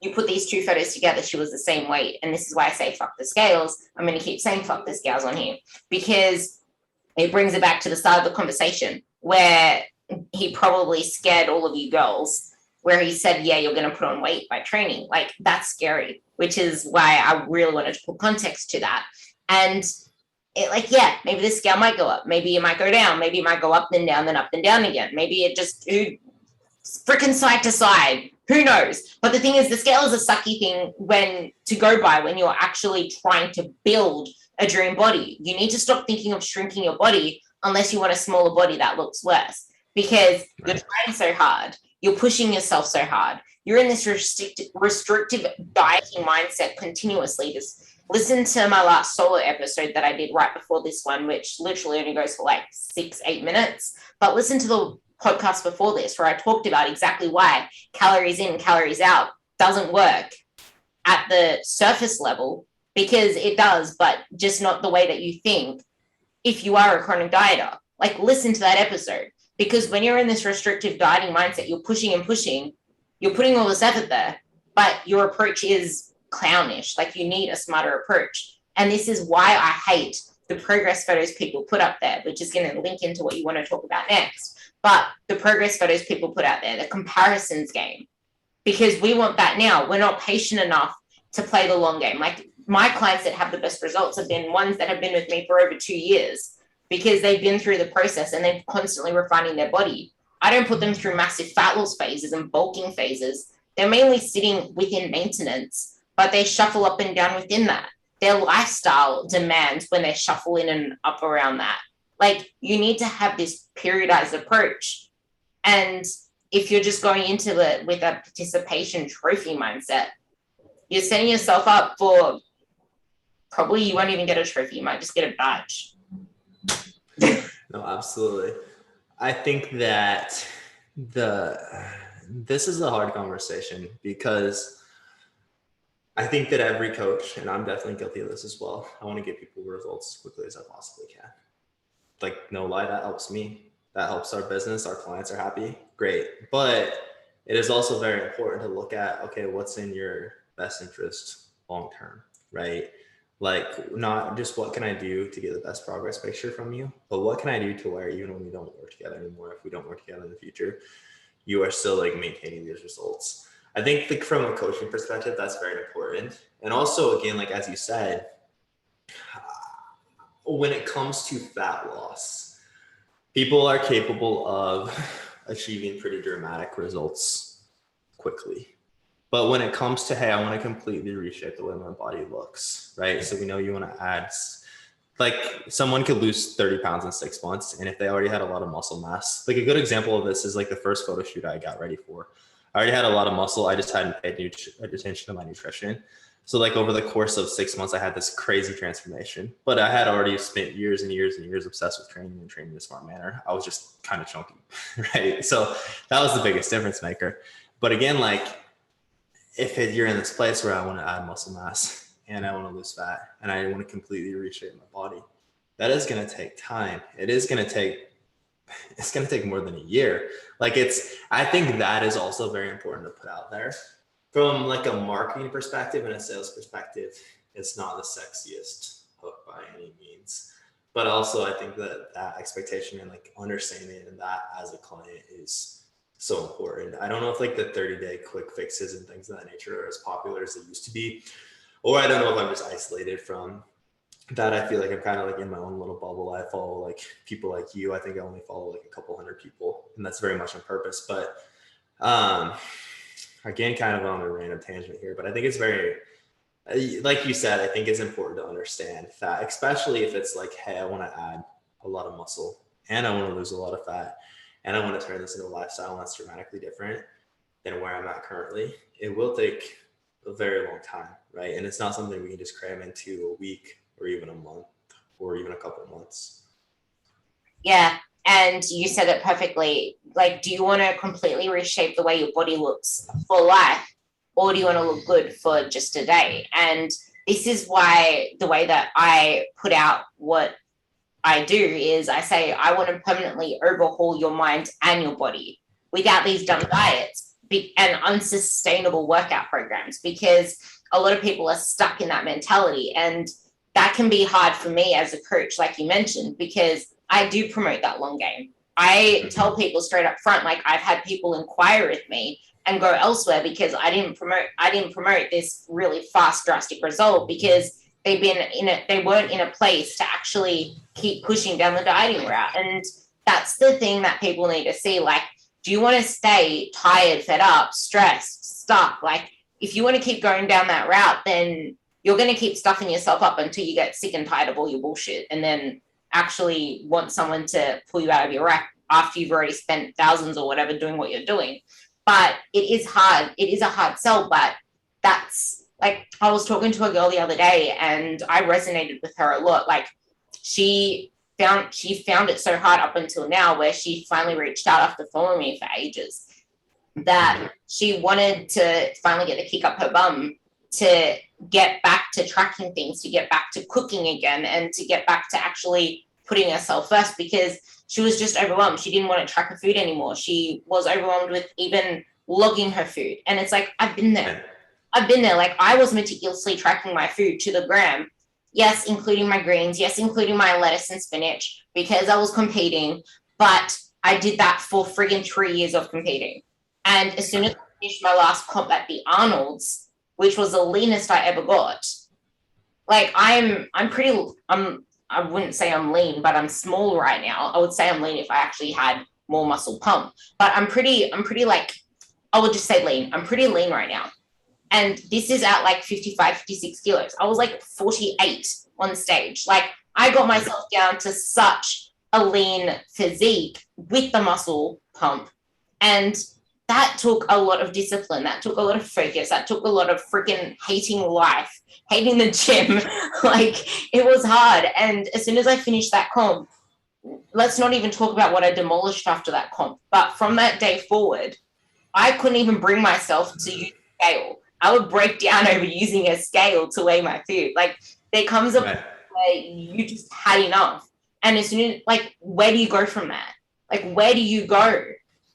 A: you put these two photos together, she was the same weight. And this is why I say fuck the scales. I'm going to keep saying fuck the scales on here, because it brings it back to the start of the conversation where he probably scared all of you girls where he said, yeah, you're going to put on weight by training. Like, that's scary, which is why I really wanted to put context to that. And it, like, yeah, maybe the scale might go up, maybe it might go down, maybe it might go up and down, then up and down again. Maybe it just freaking side to side. Who knows? But the thing is, the scale is a sucky thing to go by when you're actually trying to build a dream body. You need to stop thinking of shrinking your body unless you want a smaller body that looks worse, because you're trying so hard, you're pushing yourself so hard, you're in this restrictive dieting mindset continuously. Just listen to my last solo episode that I did right before this one, which literally only goes for like 6-8 minutes. But listen to the podcast before this where I talked about exactly why calories in, calories out doesn't work at the surface level, because it does, but just not the way that you think if you are a chronic dieter. Like, listen to that episode, because when you're in this restrictive dieting mindset, you're pushing and pushing, you're putting all this effort there, but your approach is clownish. Like, you need a smarter approach. And this is why I hate the progress photos people put up there, which is going to link into what you want to talk about next. But the progress photos people put out there, the comparisons game, because we want that now. We're not patient enough to play the long game. Like, my clients that have the best results have been ones that have been with me for over 2 years, because they've been through the process and they're constantly refining their body. I don't put them through massive fat loss phases and bulking phases. They're mainly sitting within maintenance, but they shuffle up and down within that. Their lifestyle demands when they shuffle in and up around that. Like, you need to have this periodized approach. And if you're just going into it with a participation trophy mindset, you're setting yourself up for probably you won't even get a trophy. You might just get a badge.
B: No, absolutely. I think that this is a hard conversation, because I think that every coach, and I'm definitely guilty of this as well, I want to get people results as quickly as I possibly can. Like, no lie, that helps me. That helps our business. Our clients are happy. Great. But it is also very important to look at, okay, what's in your best interest long term, right? Like, not just what can I do to get the best progress picture from you, but what can I do to where even when we don't work together anymore, if we don't work together in the future, you are still like maintaining these results. I think from a coaching perspective, that's very important. And also, again, like as you said, when it comes to fat loss, people are capable of achieving pretty dramatic results quickly. But when it comes to, hey, I want to completely reshape the way my body looks, right? So we know you want to add, like, someone could lose 30 pounds in 6 months. And if they already had a lot of muscle mass, like a good example of this is like the first photo shoot I got ready for. I already had a lot of muscle. I just hadn't paid attention to my nutrition. So like over the course of 6 months, I had this crazy transformation, but I had already spent years and years and years obsessed with training and training in a smart manner. I was just kind of chunky, right? So that was the biggest difference maker. But again, like, if you're in this place where I want to add muscle mass and I want to lose fat and I want to completely reshape my body, that is going to take time. It's going to take more than a year. Like, I think that is also very important to put out there. From like a marketing perspective and a sales perspective, it's not the sexiest hook by any means. But also I think that expectation and like understanding that as a client is so important. I don't know if like the 30-day quick fixes and things of that nature are as popular as they used to be, or I don't know if I'm just isolated from that. I feel like I'm kind of like in my own little bubble. I follow like people like you. I think I only follow like a couple hundred people, and that's very much on purpose. But again, kind of on a random tangent here, but I think it's very, like you said, I think it's important to understand fat, especially if it's like, hey, I want to add a lot of muscle and I want to lose a lot of fat and I want to turn this into a lifestyle that's dramatically different than where I'm at currently. It will take a very long time, right? And it's not something we can just cram into a week or even a month or even a couple of months.
A: Yeah. And you said it perfectly. Like, do you want to completely reshape the way your body looks for life, or do you want to look good for just a day? And this is why the way that I put out what I do is I say, I want to permanently overhaul your mind and your body without these dumb diets and unsustainable workout programs, because a lot of people are stuck in that mentality. And that can be hard for me as a coach, like you mentioned, because I do promote that long game. I tell people straight up front, like, I've had people inquire with me and go elsewhere because I didn't promote this really fast, drastic result because they weren't in a place to actually keep pushing down the dieting route. And that's the thing that people need to see. Like, do you want to stay tired, fed up, stressed, stuck? Like, if you want to keep going down that route, then you're going to keep stuffing yourself up until you get sick and tired of all your bullshit, and then actually want someone to pull you out of your rack after you've already spent thousands or whatever doing what you're doing. But it is hard. It is a hard sell, but that's like, I was talking to a girl the other day and I resonated with her a lot. Like, she found it so hard up until now, where she finally reached out after following me for ages, that she wanted to finally get the kick up her bum to get back to tracking things, to get back to cooking again, and to get back to actually putting herself first, because she was just overwhelmed. She didn't want to track her food anymore. She was overwhelmed with even logging her food. And it's like, I've been there. Like, I was meticulously tracking my food to the gram. Yes, including my greens. Yes, including my lettuce and spinach, because I was competing. But I did that for friggin' 3 years of competing. And as soon as I finished my last comp at the Arnold's, which was the leanest I ever got, like, I wouldn't say I'm lean, but I'm small right now. I would say I'm lean if I actually had more muscle pump. But I'm pretty like, I would just say lean. I'm pretty lean right now. And this is at like 55, 56 kilos. I was like 48 on stage. Like, I got myself down to such a lean physique with the muscle pump. And that took a lot of discipline. That took a lot of focus. That took a lot of freaking hating life, hating the gym. Like, it was hard. And as soon as I finished that comp, let's not even talk about what I demolished after that comp. But from that day forward, I couldn't even bring myself to use a scale. I would break down over using a scale to weigh my food. Like, there comes a point where you just had enough. And as soon as, like, where do you go from that? Like, where do you go?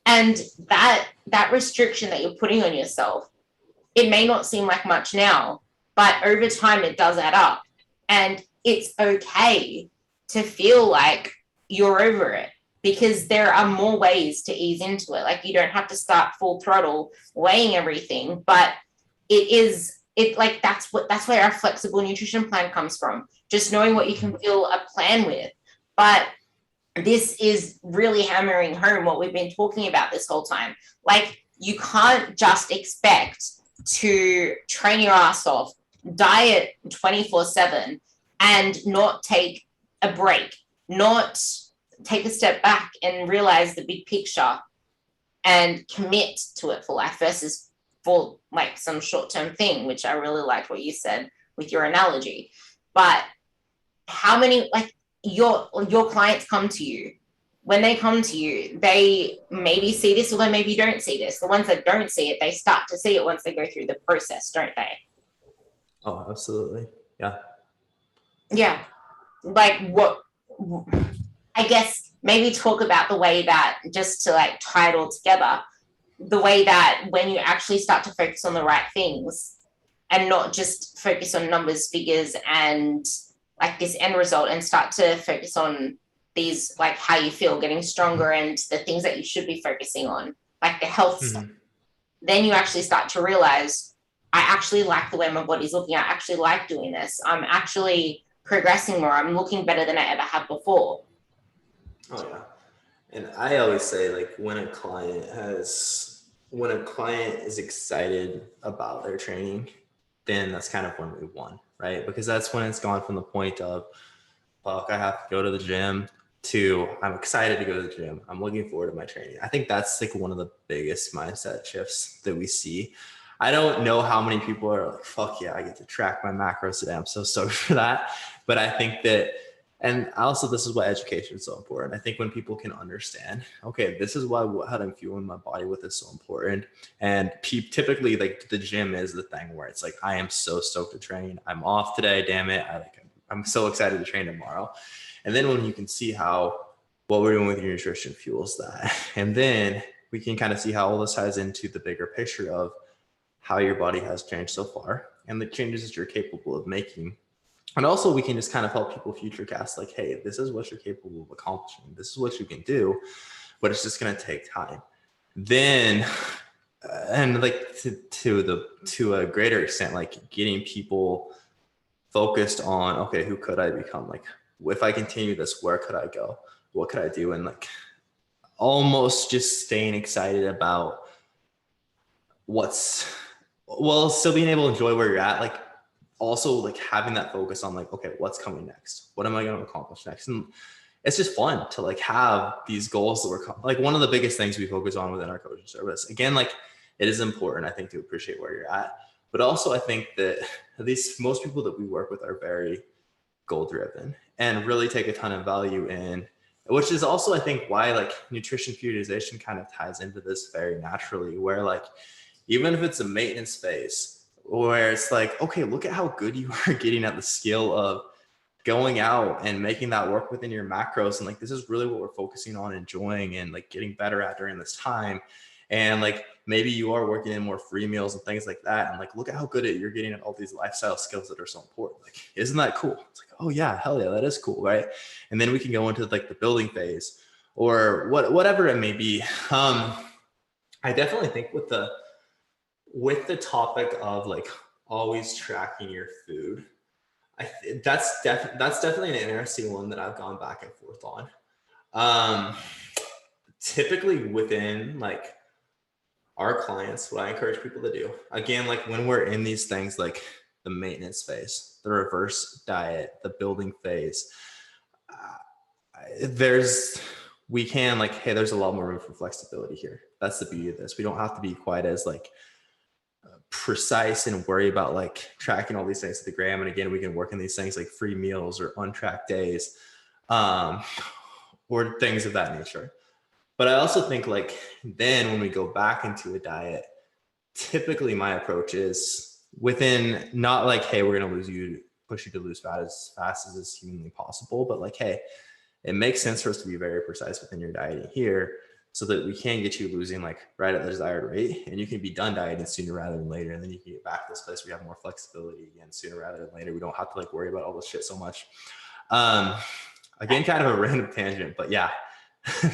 A: And that restriction that you're putting on yourself, it may not seem like much now, but over time it does add up. And it's okay to feel like you're over it, because there are more ways to ease into it. Like, you don't have to start full throttle weighing everything, but that's where our flexible nutrition plan comes from. Just knowing what you can build a plan with. But this is really hammering home what we've been talking about this whole time. Like, you can't just expect to train your ass off, diet 24/7, and not take a break, not take a step back and realize the big picture and commit to it for life, versus for like some short-term thing, which I really liked what you said with your analogy. But how many, like, your clients come to you. When they come to you, they maybe see this, or they maybe don't see this. The ones that don't see it, they start to see it once they go through the process, don't they?
B: Oh, absolutely. Yeah.
A: Yeah. Like, what, I guess maybe talk about the way that, just to like tie it all together, the way that when you actually start to focus on the right things and not just focus on numbers, figures, and like this end result, and start to focus on these, like how you feel, getting stronger, and the things that you should be focusing on, like the health stuff, then you actually start to realize, I actually like the way my body's looking. I actually like doing this. I'm actually progressing more. I'm looking better than I ever have before.
B: Oh, yeah. And I always say, like, when a client is excited about their training, then that's kind of when we won, right? Because that's when it's gone from the point of, fuck, I have to go to the gym, to I'm excited to go to the gym. I'm looking forward to my training. I think that's like one of the biggest mindset shifts that we see. I don't know how many people are like, fuck yeah, I get to track my macros today. I'm so stoked for that. But I think that, and also this is why education is so important. I think when people can understand, okay, this is why what I'm fueling my body with is so important. And typically, like, the gym is the thing where it's like, I am so stoked to train. I'm off today, damn it. I'm so excited to train tomorrow. And then when you can see how what we're doing with your nutrition fuels that, and then we can kind of see how all this ties into the bigger picture of how your body has changed so far and the changes that you're capable of making. And also we can just kind of help people future cast, like, hey, this is what you're capable of accomplishing. This is what you can do, but it's just going to take time. Then and like to a greater extent, like getting people focused on, okay, who could I become? Like, if I continue this, where could I go? What could I do? And like almost just staying excited about still being able to enjoy where you're at. Like also like having that focus on like, okay, what's coming next? What am I going to accomplish next? And it's just fun to like have these goals that we're like one of the biggest things we focus on within our coaching service. Again, like it is important, I think, to appreciate where you're at. But also I think that at least most people that we work with are very goal driven and really take a ton of value in, which is also, I think, why like nutrition periodization kind of ties into this very naturally, where like, even if it's a maintenance phase where it's like, okay, look at how good you are getting at the skill of going out and making that work within your macros. And like, this is really what we're focusing on enjoying and like getting better at during this time. And like, maybe you are working in more free meals and things like that. And like, look at how good you're getting at all these lifestyle skills that are so important. Like, isn't that cool? It's like, oh yeah, hell yeah, that is cool. Right. And then we can go into like the building phase or whatever it may be. I definitely think with the topic of like always tracking your food, that's definitely an interesting one that I've gone back and forth on. Typically within like our clients, what I encourage people to do, again, like when we're in these things like the maintenance phase, the reverse diet, the building phase, we can like, hey, there's a lot more room for flexibility here. That's the beauty of this. We don't have to be quite as like precise and worry about like tracking all these things to the gram. And again, we can work in these things like free meals or untracked days, or things of that nature. But I also think like then when we go back into a diet, typically my approach is within not like, hey, we're going to push you to lose fat as fast as is humanly possible, but like, hey, it makes sense for us to be very precise within your dieting here so that we can get you losing like right at the desired rate, and you can be done dieting sooner rather than later. And then you can get back to this place where you have more flexibility again sooner rather than later. We don't have to like worry about all this shit so much. Again, kind of a random tangent, but yeah,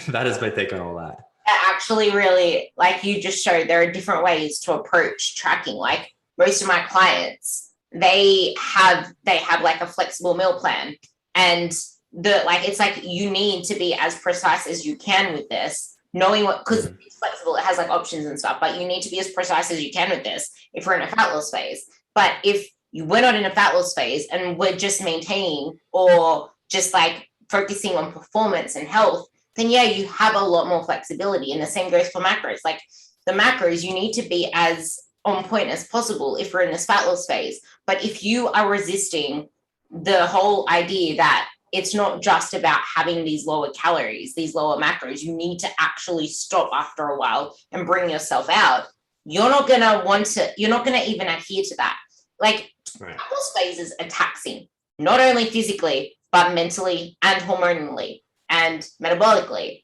B: that is my take on all that.
A: Actually, really, like you just showed, there are different ways to approach tracking. Like most of my clients, they have like a flexible meal plan, and it's like you need to be as precise as you can with this, knowing what, because it's flexible, it has like options and stuff, but you need to be as precise as you can with this if we're in a fat loss phase. But if we're not in a fat loss phase and we're just maintaining or just like focusing on performance and health, then yeah, you have a lot more flexibility. And the same goes for macros. Like the macros, you need to be as on point as possible if we're in this fat loss phase. But if you are resisting the whole idea that it's not just about having these lower calories, these lower macros, you need to actually stop after a while and bring yourself out, you're not going to even adhere to that. Like fat loss phases are taxing, not only physically, but mentally and hormonally and metabolically.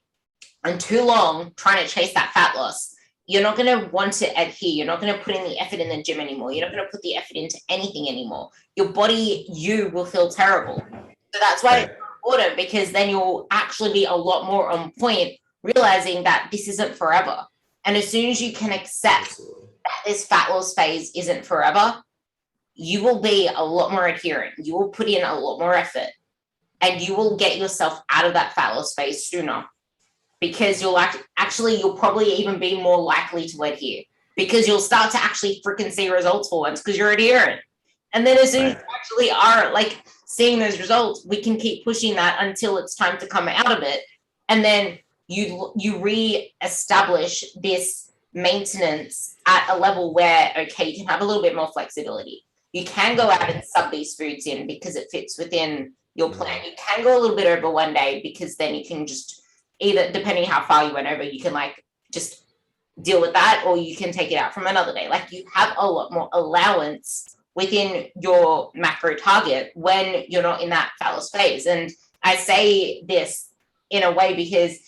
A: And too long trying to chase that fat loss, you're not going to want to adhere. You're not going to put in the effort in the gym anymore. You're not going to put the effort into anything anymore. Your body, you will feel terrible. So that's why it's important, because then you'll actually be a lot more on point, realizing that this isn't forever. And as soon as you can accept that this fat loss phase isn't forever, you will be a lot more adherent. You will put in a lot more effort, and you will get yourself out of that fat loss phase sooner, because you'll probably even be more likely to adhere, because you'll start to actually freaking see results for once because you're adherent. And then as soon as you actually are like seeing those results, we can keep pushing that until it's time to come out of it. And then you re-establish this maintenance at a level where, okay, you can have a little bit more flexibility. You can go out and sub these foods in because it fits within your plan. You can go a little bit over one day, because then you can just either, depending how far you went over, you can like just deal with that, or you can take it out from another day. Like you have a lot more allowance within your macro target when you're not in that fat loss phase. And I say this in a way because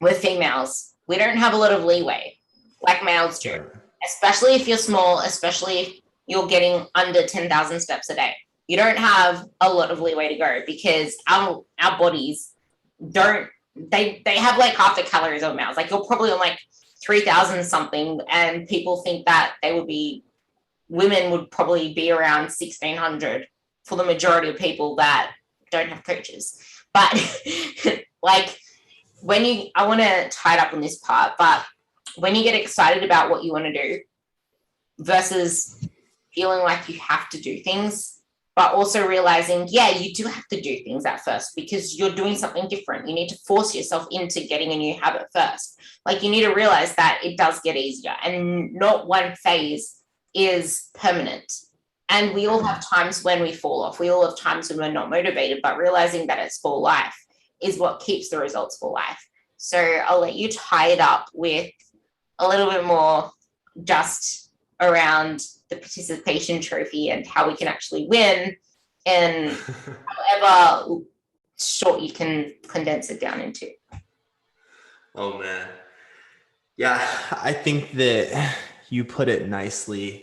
A: we're females, we don't have a lot of leeway like males do, especially if you're small, especially if you're getting under 10,000 steps a day. You don't have a lot of leeway to go, because our bodies don't, they have like half the calories of males. Like you're probably on like 3,000 something, and people think that women would probably be around 1,600 for the majority of people that don't have coaches. But like I want to tie it up on this part, but when you get excited about what you want to do versus feeling like you have to do things, but also realizing, yeah, you do have to do things at first because you're doing something different. You need to force yourself into getting a new habit first. Like, you need to realize that it does get easier, and not one phase is permanent. And we all have times when we fall off. We all have times when we're not motivated, but realizing that it's for life is what keeps the results for life. So I'll let you tie it up with a little bit more just around the participation trophy and how we can actually win, and however short you can condense it down into.
B: Oh man. Yeah, I think that you put it nicely.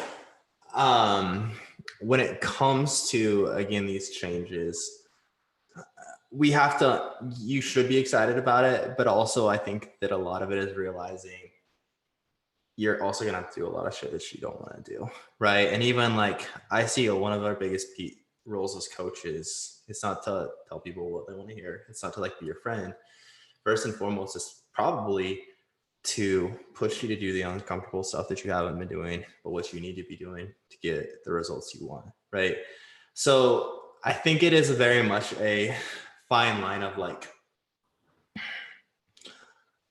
B: When it comes to, again, these changes, you should be excited about it, but also I think that a lot of it is realizing you're also going to have to do a lot of shit that you don't want to do. Right. And even like, I see one of our biggest roles as coaches, it's not to tell people what they want to hear. It's not to like be your friend. First and foremost, is probably to push you to do the uncomfortable stuff that you haven't been doing, but what you need to be doing to get the results you want. Right. So I think it is very much a fine line of like,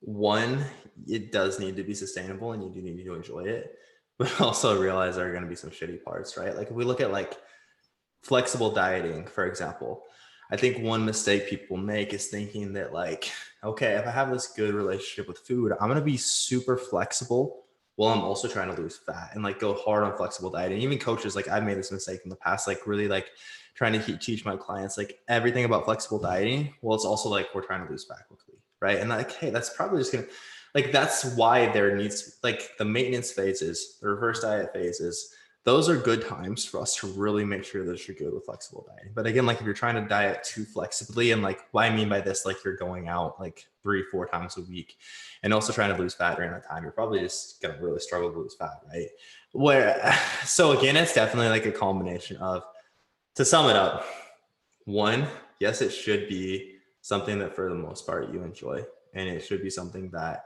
B: one, it does need to be sustainable and you do need to enjoy it, but also realize there are going to be some shitty parts, right? Like if we look at like flexible dieting, for example, I think one mistake people make is thinking that like, okay, if I have this good relationship with food, I'm going to be super flexible while I'm also trying to lose fat and like go hard on flexible dieting. Even coaches, like I've made this mistake in the past, like really like trying to teach my clients like everything about flexible dieting. Well, it's also like we're trying to lose fat quickly, right? And like, hey, that's probably just going to, like, that's why there needs, like the maintenance phases, the reverse diet phases, those are good times for us to really make sure that you're good with flexible dieting. But again, like if you're trying to diet too flexibly, and like what I mean by this, like you're going out like 3-4 times a week and also trying to lose fat during that time, you're probably just going to really struggle to lose fat, right? So again, it's definitely like a combination of, to sum it up, one, yes, it should be something that for the most part you enjoy. And it should be something that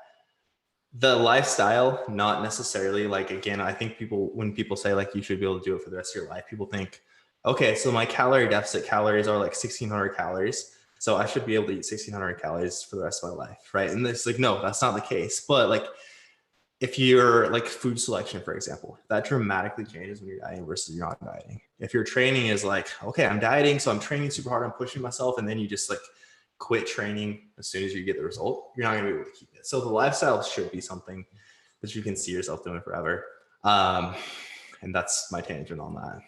B: the lifestyle, not necessarily like, again, I think when people say like, you should be able to do it for the rest of your life, people think, okay, so my calorie deficit calories are like 1,600 calories. So I should be able to eat 1,600 calories for the rest of my life. Right. And it's like, no, that's not the case. But like, if you're like food selection, for example, that dramatically changes when you're dieting versus you're not dieting. If your training is like, okay, I'm dieting, so I'm training super hard, I'm pushing myself, and then you just like quit training as soon as you get the result, you're not going to be able to keep it. So the lifestyle should be something that you can see yourself doing forever. And that's my tangent on that.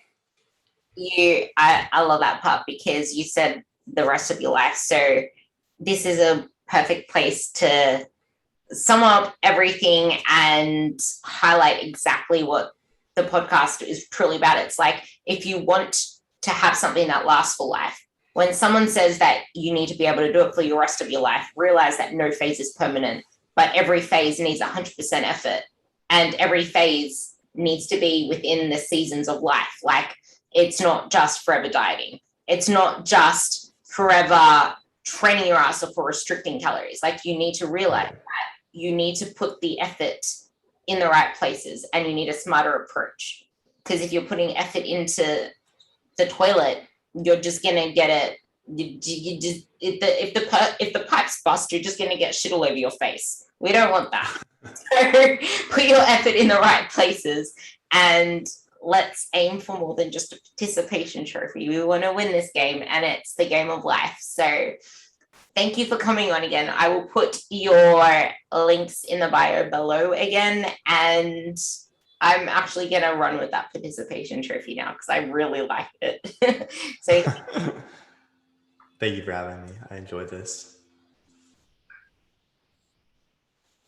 A: I love that part because you said the rest of your life. So this is a perfect place to sum up everything and highlight exactly what the podcast is truly about. It's like, if you want to have something that lasts for life, when someone says that you need to be able to do it for your rest of your life, realize that no phase is permanent, but every phase needs 100% effort, and every phase needs to be within the seasons of life. Like, it's not just forever dieting. It's not just forever training your ass off or restricting calories. Like, you need to realize that you need to put the effort in the right places, and you need a smarter approach. Because if you're putting effort into the toilet, you're just gonna get it. You just, if the pipes bust, you're just gonna get shit all over your face. We don't want that. So put your effort in the right places, and let's aim for more than just a participation trophy. We want to win this game, and it's the game of life. So thank you for coming on again. I will put your links in the bio below again, and I'm actually going to run with that participation trophy now because I really liked it. So
B: thank you for having me. I enjoyed this.